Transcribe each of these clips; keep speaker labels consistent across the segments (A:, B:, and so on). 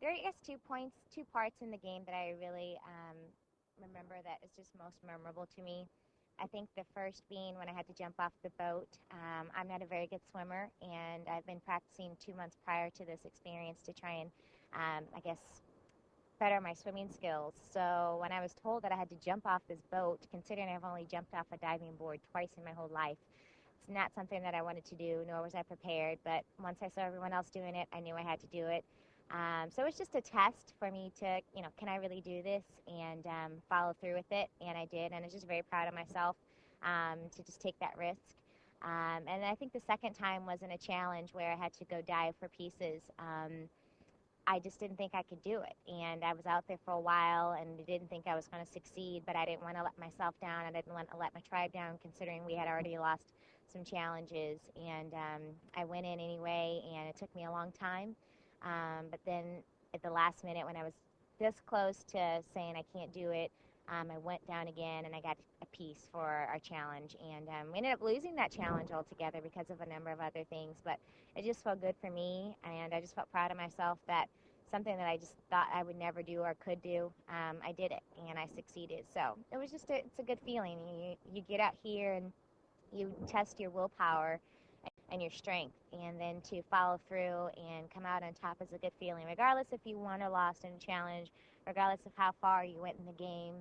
A: There are, I guess, 2 points, 2 parts in the game that I really remember that is just most memorable to me. I think the first being when I had to jump off the boat. I'm not a very good swimmer, and I've been practicing 2 months prior to this experience to try and, I guess, better my swimming skills. So when I was told that I had to jump off this boat, considering I've only jumped off a diving board twice in my whole life, it's not something that I wanted to do, nor was I prepared. But once I saw everyone else doing it, I knew I had to do it. So it was just a test for me to, can I really do this and follow through with it? And I did, and I was just very proud of myself to just take that risk. And I think the second time was in a challenge where I had to go dive for pieces. I just didn't think I could do it. And I was out there for a while and didn't think I was going to succeed, but I didn't want to let myself down. I didn't want to let my tribe down, considering we had already lost some challenges. And I went in anyway, and it took me a long time. But then at the last minute, when I was this close to saying I can't do it, I went down again, and I got a piece for our challenge. And we ended up losing that challenge altogether because of a number of other things. But it just felt good for me, and I just felt proud of myself that something that I just thought I would never do or could do, I did it, and I succeeded. So it was just it's a good feeling. You get out here and you test your willpower and your strength, and then to follow through and come out on top is a good feeling, regardless if you won or lost in a challenge, regardless of how far you went in the game.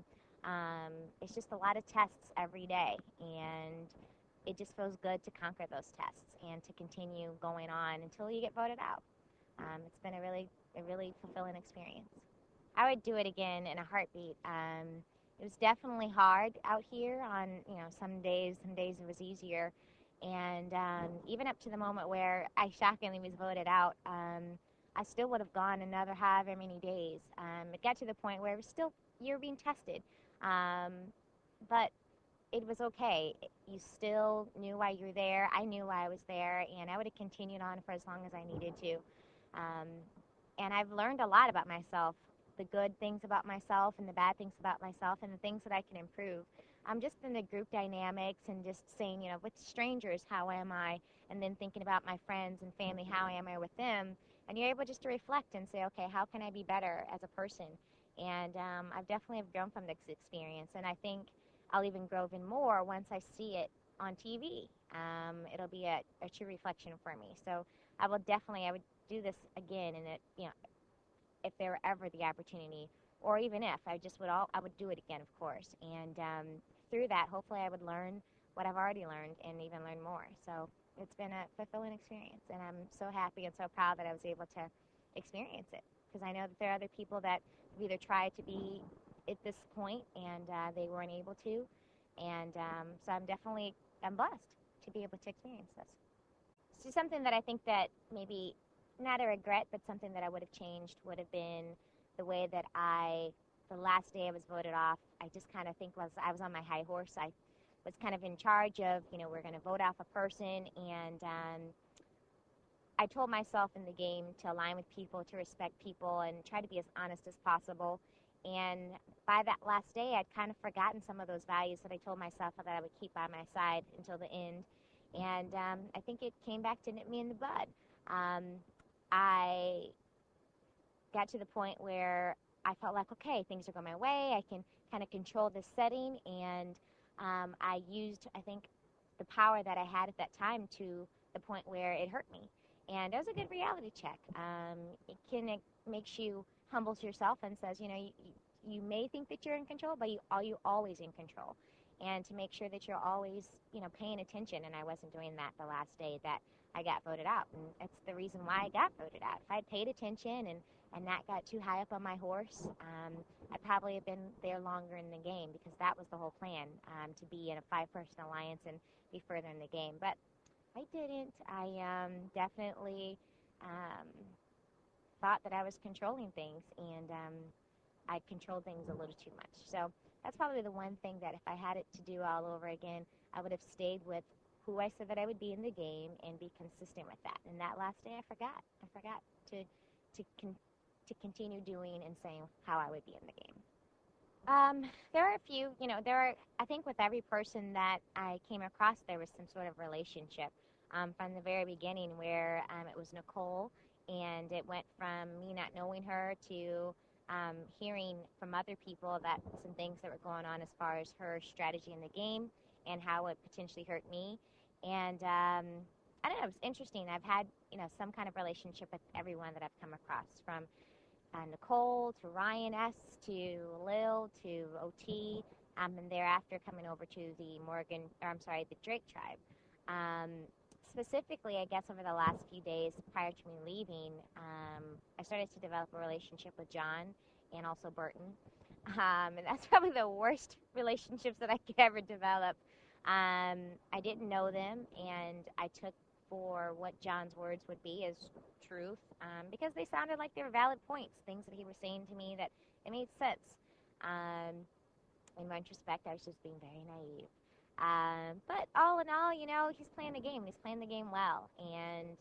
A: It's just a lot of tests every day, and it just feels good to conquer those tests and to continue going on until you get voted out. It's been a really fulfilling experience. I would do it again in a heartbeat. It was definitely hard out here on, some days it was easier. And even up to the moment where I shockingly was voted out, I still would have gone another however many days. It got to the point where it was still, you're being tested. But it was okay. You still knew why you were there. I knew why I was there, and I would have continued on for as long as I needed to. Um, and I've learned a lot about myself, the good things about myself and the bad things about myself and the things that I can improve. I'm just in the group dynamics and just saying, with strangers, how am I? And then thinking about my friends and family, how am I with them? And you're able just to reflect and say, okay, how can I be better as a person? And I've definitely have grown from this experience. And I think I'll even grow even more once I see it on TV. It'll be a true reflection for me. So I would do this again, and if there were ever the opportunity, or even if I would do it again, of course. And through that, hopefully, I would learn what I've already learned and even learn more. So it's been a fulfilling experience, and I'm so happy and so proud that I was able to experience it, because I know that there are other people that have either tried to be at this point and they weren't able to. And so I'm blessed to be able to experience this. It's just something that I think that maybe not a regret, but something that I would have changed would have been the way that the last day I was voted off, I just kind of think I was on my high horse. I was kind of in charge of, we're going to vote off a person, and I told myself in the game to align with people, to respect people, and try to be as honest as possible. And by that last day, I'd kind of forgotten some of those values that I told myself that I would keep by my side until the end. And I think it came back to nip me in the bud. I got to the point where I felt like, okay, things are going my way. I can kind of control this setting. And I used, I think, the power that I had at that time to the point where it hurt me. And it was a good reality check. It makes you humbles yourself and says, you may think that you're in control, but you always in control. And to make sure that you're always, paying attention. And I wasn't doing that the last day that I got voted out. And that's the reason why I got voted out. If I'd paid attention and not got too high up on my horse, I'd probably have been there longer in the game, because that was the whole plan, to be in a 5-person alliance and be further in the game. But I didn't. I definitely thought that I was controlling things, and I controlled things a little too much. So that's probably the one thing that if I had it to do all over again, I would have stayed with who I said that I would be in the game and be consistent with that. And that last day, I forgot. I forgot to continue doing and saying how I would be in the game. There are a few, I think with every person that I came across, there was some sort of relationship from the very beginning, where it was Nicole, And it went from me not knowing her to hearing from other people that some things that were going on as far as her strategy in the game and how it potentially hurt me. And I don't know, it's interesting. I've had, some kind of relationship with everyone that I've come across, from Nicole to Ryan S to Lil to OT, and thereafter coming over to the the Drake tribe. Um, Specifically, I guess over the last few days prior to me leaving, I started to develop a relationship with John and also Burton. And that's probably the worst relationships that I could ever develop. I didn't know them, and I took for what John's words would be as truth, because they sounded like they were valid points, things that he was saying to me that it made sense. Um, in retrospect, I was just being very naive. But all in all, he's playing the game. He's playing the game well, and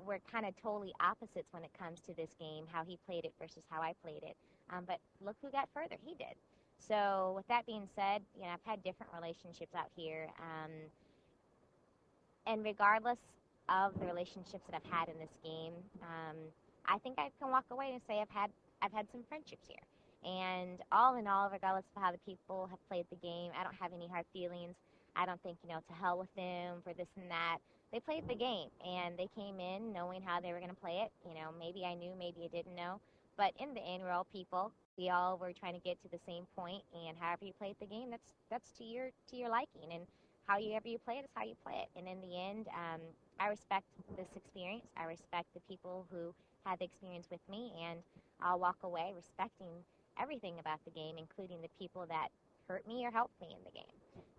A: we're kind of totally opposites when it comes to this game, how he played it versus how I played it. But look who got further. He did. So with that being said, I've had different relationships out here. And regardless of the relationships that I've had in this game, I think I can walk away and say I've had some friendships here. And all in all, regardless of how the people have played the game, I don't have any hard feelings. I don't think, to hell with them for this and that. They played the game, and they came in knowing how they were going to play it. Maybe I knew, maybe I didn't know. But in the end, we're all people. We all were trying to get to the same point, and however you played the game, that's to your liking. And however you play it is how you play it. And in the end, I respect this experience. I respect the people who had the experience with me, and I'll walk away respecting everything about the game, including the people that hurt me or helped me in the game.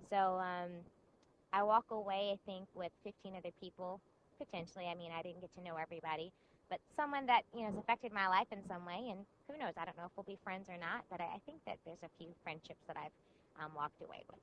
A: So I walk away, I think, with 15 other people, potentially. I mean, I didn't get to know everybody, but someone that, has affected my life in some way, and who knows, I don't know if we'll be friends or not, but I think that there's a few friendships that I've walked away with.